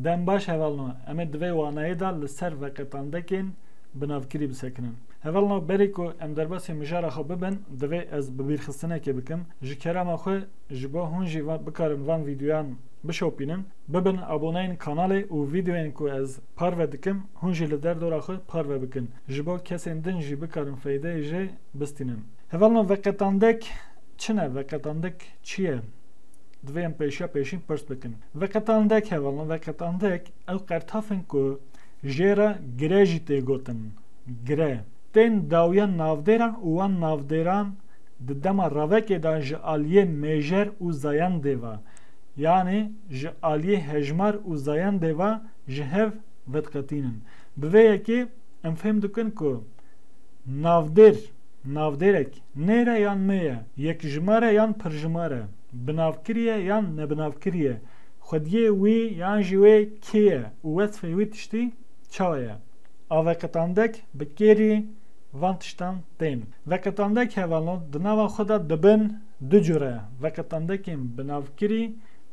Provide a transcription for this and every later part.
دم باش هولنا اما دوی وانایی دا لسر وقتاندکین بنافکری بسکنن هولنا بری کو ام درباسی مجاره خو ببن دوی از ببیر خستنه که بکم جکرام خو جبا هونجی بکارن وان ویدیوان بشوپینن ببن ابونین کانال او ویدیوین کو از پارو دکم هونجی لدر دور خو پارو بکن جبا کسین دن جی بکارن فایده جه بستینن هولنا وقتاندک چنه وقتاندک چیه دویم پیشین پرس بکن وقتاندک هولنا وقتاندک او قرطافن کو جیرا گریجی تی گوتن گره تین داویان نافدران اوان نافدران ددما روکه دا جالیه میجر او زایان دیوا یعنی جالیه هجمار او زایان دیوا جهو ودقتینن بویه که ام فهم دکن که نافدرک نیره یان میه یک جماره یان پر جماره بنافکریه یان نبنافکریه خودیه وی یان جوی کیه و وصفه وی تشتی چاویه آوکتاندک بکیری وانتشتان تین وکتاندک هولنا دناوا خدا دبن دو جوره وکتاندکین بنافکری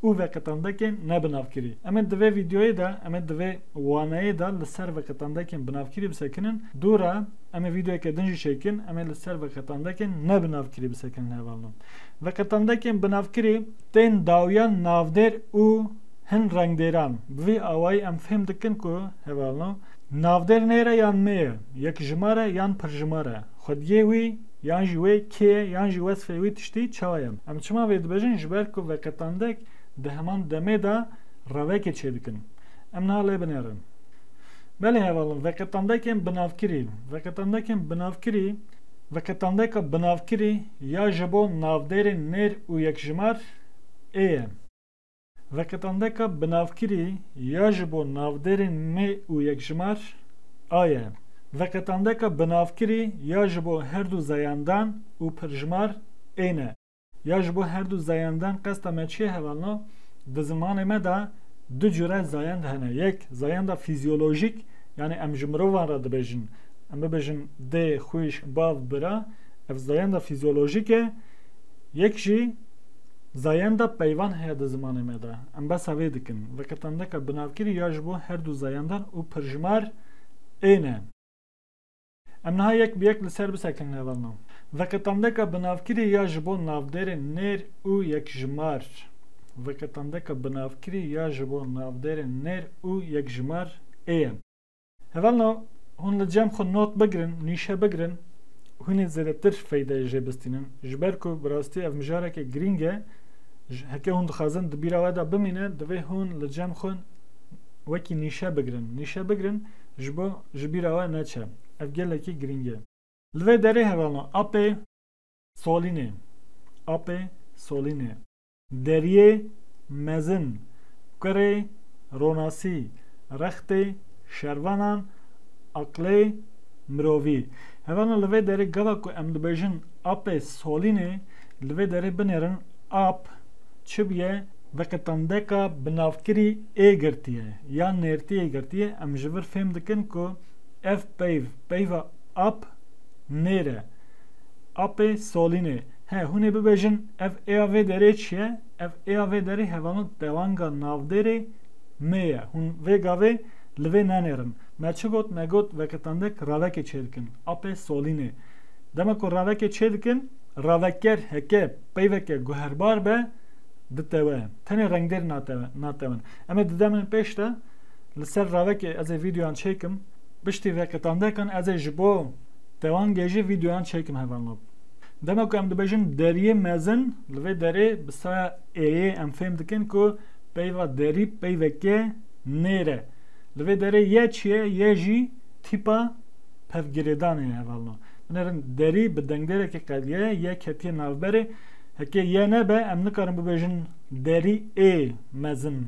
او وکتاندکین نبنافکری اما دوی ویدیوی دا اما دوی وانایی دا لسر وکتاندکین بنافکری بسکنن دورا اما ویدیوی که دنجی شکن اما لسر وکتاندکین نبنافکری بسکنن هولنا وکتاندکین بنافکری تین داویان نافدر او هن رنگ دیران بوی آوائی ام فهم دکن که هولنا نافدر نیره یان میه یک جماره یان پر جماره خودیه وی یان جوی کیه یان جوی وصفه وی تشتی چاویم ام چما وید بجن جبر که وکتاندک ده همان دمه دا روکه چه دکن ام ناله بنیرن بله هولن وکتاندکین بنافکری یا جبو نافدر نیر او یک جمار ایه وقتاندکا بنافکری یا جبو نافدرین می او یک جمار آیه وقتاندکا بنافکری یا جبو هر دو زایندان او پر جمار اینه یا جبو هر دو زایندان قصد مچیه هولنا ده زمان ما دا دو جوره زایند هنه یک زایند فیزیولوژیک یعنی ام جمروان را دبیجن ام ببیجن ده خویش باو برا اف زایند فیزیولوژیکه یک جی زایندا پیوان هیا ده زمان میده ام بس هوی دکن وقتاندکا بنافکری یا جبو هر دو زایندان او پرجمار اینه ام نها یک بیک لسر بسکن هولنا وقتاندکا بنافکری یا جبو نافدر نیر او یک جمار وقتاندکا بنافکری یا جبو نافدر نیر او یک جمار ایه هولنا هون لجم خود نوت بگرن نیشه بگرن هونی زیادتر فایده جه بستینن جبر کو براستی اف مجاره که گرینگه هکه هون دخوازن دبیره وادا بمینه دوی هون لجم خون وکی نیشه بگرن جبو جبیره وا نچه اف گله که گرینگه لوی داره هولنا اپی سولینه دریه مزن کره روناسی رخت شروانان اقلی مروی هوانا لوی داره گوا کو ام دبیجن اپ سولینه لوی داره بنرن اپ چبیه وقتاندکا بنافکری ای گرتیه یا نرتی ای گرتیه ام جبر فهم دکن کو اف پیو اپ نره اپ سولینه ها هونه ببیجن اف ای داره چیه اف ای داره هوانا دوانگا نافدره میه هون وی گاوه لوی نانرن مچگوت مگوت وقتاندک راوک چیدکن اپ سولینه دما کو راوک چیدکن راوکر هکه پیوکه گوهربار به دتوه تنی رنگدر ناتون اما ددمن پیشتا لسر راوک از ویدیوان چیکم بشتی وقتاندکن از جبو توان گیجی ویدیوان چیکم هفانلوب دما کو ام دبیجن دریه مزن لوی دری بسا ای ام فهم دکن کو پیوا دری پیوکه نیره لوی داره یه چیه یه جی تیپا پفگریدانه هولنا بنرن دری بدنگدره که قلیه یه کتیه نوبره هکه یه نبه ام نکارم ببیجن دری ای مزن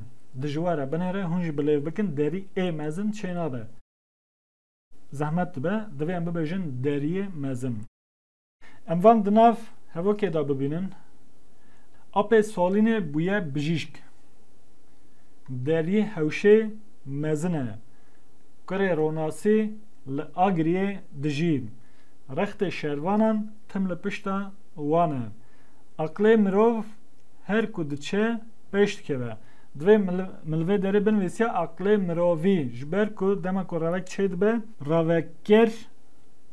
دجواره بنره هونج بلیو بکن دری ای مزن چه نابه زحمت به دوی ام ببیجن دری مزن ام وان دناف هوا که دا ببینن اپ سالینه بویه بجیشک دری هوشه مزنه کره روناسی لآگریه دجیم رخت شروانن تم لپشتا وانه اقلی مروف هر کدچه پشت که دوی ملوی داره بنویسیا عقل مروی جبر کو دما کو روک چید به روکر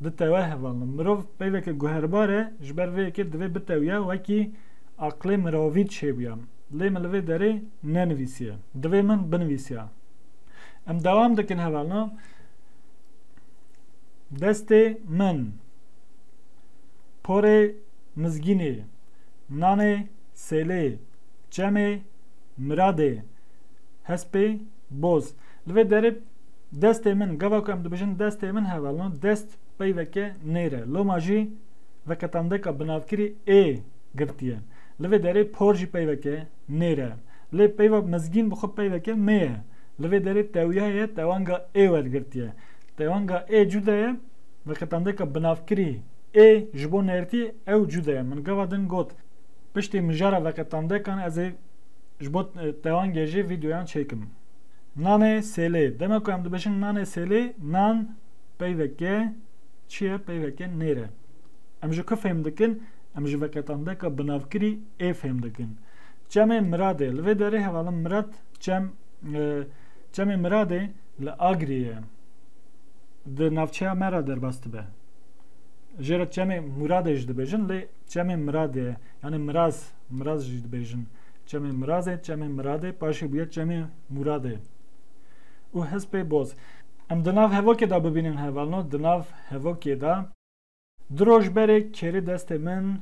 دتوه هوالن مروف پیوه که گوهرباره جبر وی که دوی بتویا وکی عقل مروی چه بیام لی ملوی داره ننویسیا دوی من بنویسیا ام دوام دکن هوالنا دست من پور مزگینی نانه سیلی جمع مراده هسپی بوز لوی داره دست من گوا کم دبیشن دست من هوالن دست پیوه که نیره لو ماجی وکتانده که بنافکری ای گرتیه لوی داره پورجی پیوه که نیره لی پیوه مزگین بخوب پیوه که میه لوی داره تاویه تاوانگا ای ور گرتیه تاوانگا ای جوده وکتانده که بنافکری ای جبو نیرتی او جوده من گوا دن گوت پشتی مجاره وکتانده کن از جبوت تاوانگیجی ویدیویان چیکم نان سیلی دمه کوام دبشن نان سیلی نان پیوکه چیه پیوکه نیره امجو که فهم دکن امجو وکتانده که بنافکری ای فهم دکن جمع مراده لوی داره حوالا مراد جمع مراده لآگریه ده نافچه مرا در باست به جرات جمع مراده جد بیجن لی جمع مراده یعنی مراز جد بیجن جمع مرازه جمع مراده پاشی بیاد جمع مراده او هسپی باز ام دناف هوا که دا ببینین هوالنو دناف هوا که دا دروش بره کری دست من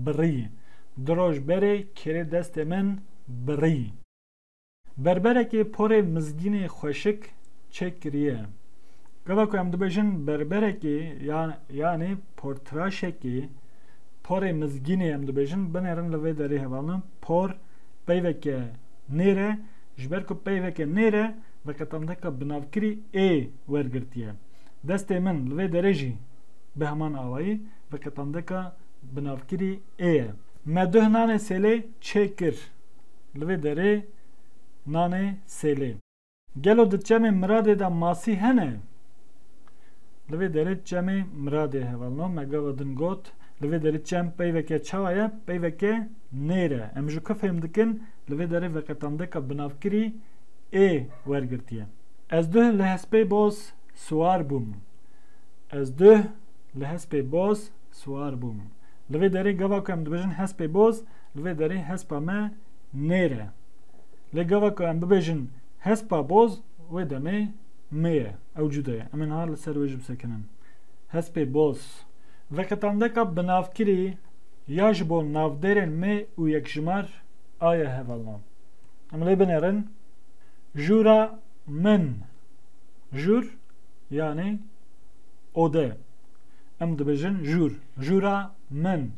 بری دروش بره کری دست من بری بربره که پر مزگین خوشک چکریه گوه که ام دو بیشن بربره که یعنی پرتراشه که پر مزگین ام دو بیشن بنیرن لوی داری هوالنو پر پیوه که نیره جبر کو پیوه که نیره و کتانده که بنافکری ای ورگرتیه دست من لوی درجی به همان آوایی و کتانده که بنافکری ایه مدوه نان سیلی چه کر لوی دره نان سیلی گلو ده جمع مراده دا ماسی هنه لوی دره جمع مراده هوالنو مگا ودن گوت لوی دره جمع پیوه که چاویه پیوه که نیره امجو که فهم دکن لوی داره وقتانده که بنافکری ای ورگرتیه از ده لحسپی باز سوار بوم لوی داره گوا که هم ببیجن حسپی باز لوی داره حسپا ما نیره لی گوا که هم ببیجن حسپا باز و دمه میه او جوده امین ها لسر ویجب سکنن حسپی باز وقتانده که بنافکری یاج بول نافدرن می و یک جمار آیه هوالنا املی بنرن جورا من جور یعنی اوده ام دبجن جورا من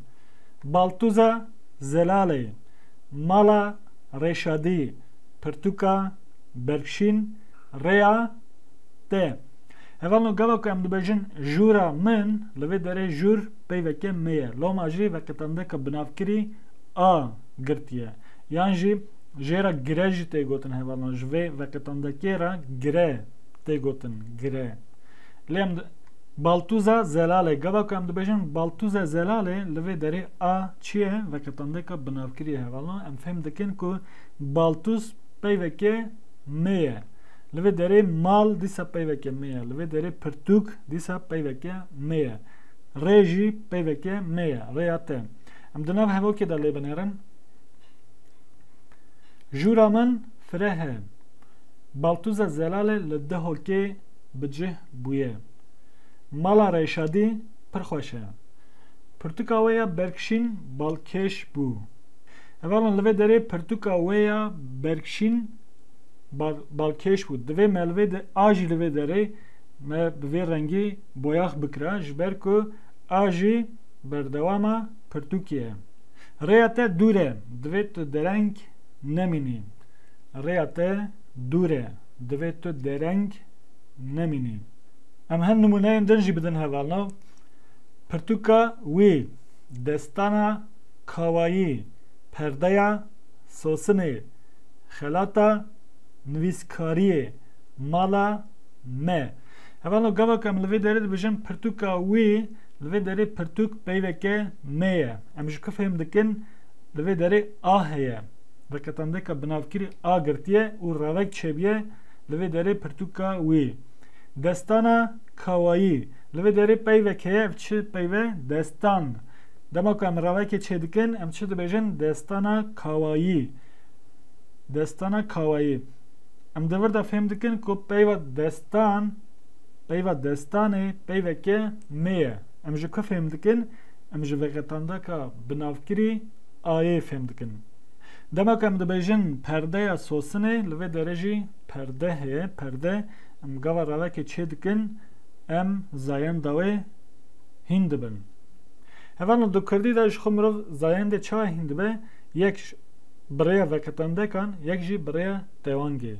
بالتوزا زلاله مالا رشادی پرتوکا برکشین ریا ته هوالنو گاوا که ام دبجن جورا من لوی داره جور پیوکه میه لو ماجی وقتانده که بنافکری آ گرتیه یعنی جیرا گره جی تی گوتن هوالنا جوی وقتانده که را گره تی گوتن گره لیم بالتوزا زلاله گوا که ام دبجن بالتوزا زلاله لوی داره آ چیه وقتانده که بنافکری هوالنا ام فهم دکن که بالتوز پیوکه میه لوی داره مال دیسا پیوکه میه لوی داره پرتوک دیسا پیوکه میه ریجی پیوکه میه ریاته ام دناف هوا که دلی بنیرن جورا من فرهه بالتوزا زلاله لده هوکه بجه بویه مالا ریشادی پرخوشه پرتوکا ویا برکشین بالکش بو اولا لوی داره پرتوکا ویا برکشین بالکش بود دوی ملوی ده آجی لوی داره ما بوی رنگی بویاخ بکره جبر که آجی بردواما پرتوکیه ریاته دوره دوی تو درنگ نمینی ریاته دوره دوی تو درنگ نمینی ام هن نمونه دنجی بدن هوالنا پرتوکا وی دستانا کاوایی پردیا سوسنه خلاتا نویسکاریه مالا مه هوالنا گاوا کم لوی داره بجن پرتوکا وی لوی داره پرتوک پیوکه میه امجو که فهم دکن لوی داره آهیه veketandeka binavkirî a girtiye û ravek çêbiye li vê derê pirtûka wî. Destana kawayî li vê derê peyvek heye ev çi peyve destan. Dema ku em ravekê çê dikin em çi dibêjin destana kawayî. Destana kawayî. Em di vir de fêm dikin ku peyva destan peyva destanê peyveke mê ye. Em ji ku fêm dikin? Em ji veketandeka binavkirî ayê fêm dikin. Demek em dibêjin perdeya sosinê li vê derê jî perde heye perde em gava ravekê çê dikin em zayenda wê hîn dibin. Hevan du Kurdî de ji xwe mirov zayendê çawa hîn dibe? Yek birêya veketandekan, yek jî birêya dewangê.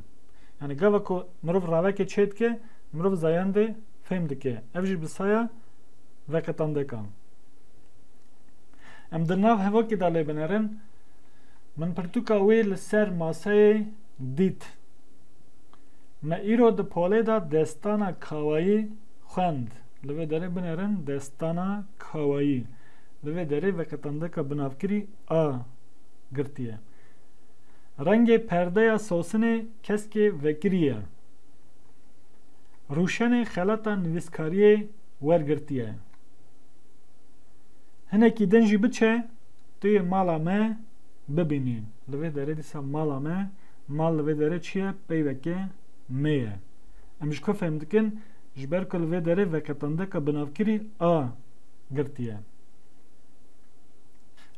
Yani gava ku mirov ravekê çê dike, mirov zayendê fêm dike. Ev jî bi saya veketandekan. Em di nav hevokê de lê binerin, min pirtûka wê li ser maseyê dît. Me îro di polê de destana kawayî xwend. Li vê derê binerin destana kawayî. Li vê derê veketandeka binavkirî a girtiye. Rengê perdeya sosinê keskê vekiriye. Rûşenê xelata nivîskariyê wergirtiye. Hinekî din jî biçe tu yê mala me bibînî. Li vê derê dîsa mala me, mal li vê derê çi ye? Peyveke mê ye. Em ji ku fêm dikin? Ji ber ku li vê derê veketandeka binavkirî a girtiye.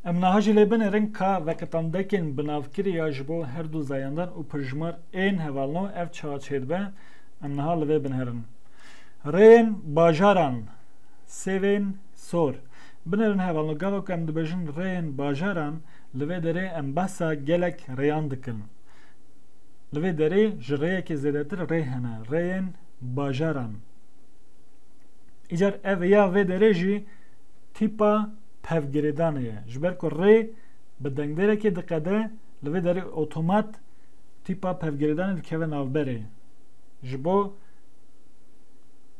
Em niha jî lê binêrin ka veketandekên binavkirî ya ji bo her du zayandan û pirjimar ên hevalno ev çawa çê dibe? Em niha li vê binêrin. Rêyên bajaran sêvên sor. Binêrin hevalno gava ku em dibêjin rêyên bajaran li vê derê em behsa gelek rêyan dikin. Li vê derê ji rêyekê zêdetir rê hene. Rêyên bajaran. Îcar ev ya vê derê jî tîpa pevgirêdanê ye. Ji ber ku rê bi dengderekê diqede li vê derê otomat tîpa pevgirêdanê dikeve navberê. Ji bo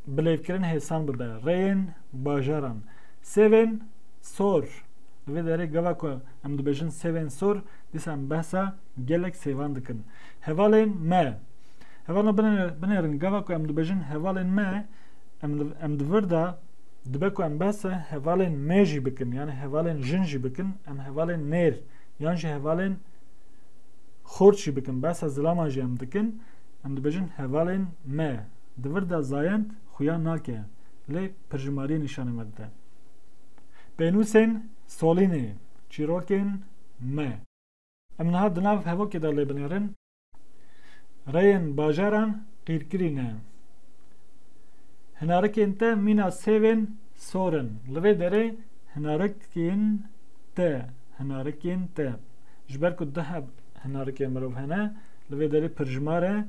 bilêvkirin hêsan bibe. Rêyên bajaran. Sêvên sor. Li vê derê gava ku em dibêjin sêvên sor dîsa em behsa gelek sêvan dikin. Hevalên me. Hevalna binêrin gava ku em dibêjin hevalên me em di vir de dibe ku em behsa hevalên me jî bikin. Yani hevalên jin jî bikin. Em hevalên nêr yan jî hevalên xort jî bikin. Behsa zilaman jî em dikin. Em dibêjin hevalên me. Di vir de zayend xuya nake. Lê pirjimariyê nîşanê me dide. Pênûsên solînê çîrokên me. Em niha di nav hevokê de lê binêrin. Rêyên bajaran qîrkirî ne. Hinarikên te mîna sêvên sorin. Li vê derê hinarikên te. Hinarikên te. Ji ber ku dihe hinarikê mirov hene li vê derê pirjimar e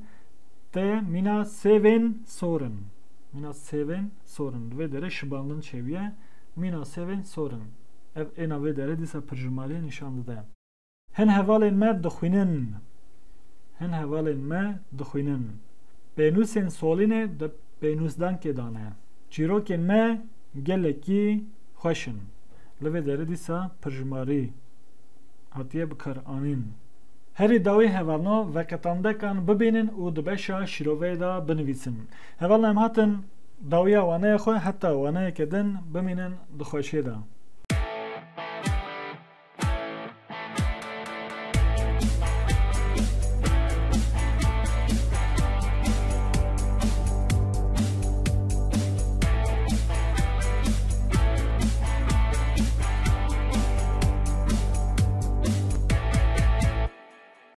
te mîna sêvên sorin. Mîna sêvên sorin. Li vê derê şibandin çêbiye. Mîna sêvên sorin. Ev êna vê derê dîsa pirjimariyê nîşan dide. Hin hevalên me dixwînin. Hin hevalên me dixwînin. Pênûsên solînê di pênûsdankê dane. Çîrokên me gelekî xweş in. Li vê derê dîsa pirjimarî hatiye bikaranîn. Herî dawî hevalno veketandekan bibînin û di beşa şîroveyê de binivîsin. Hevalna em hatin dawiya waneyê xwe heta waneyeke din bimînin di xweşê de.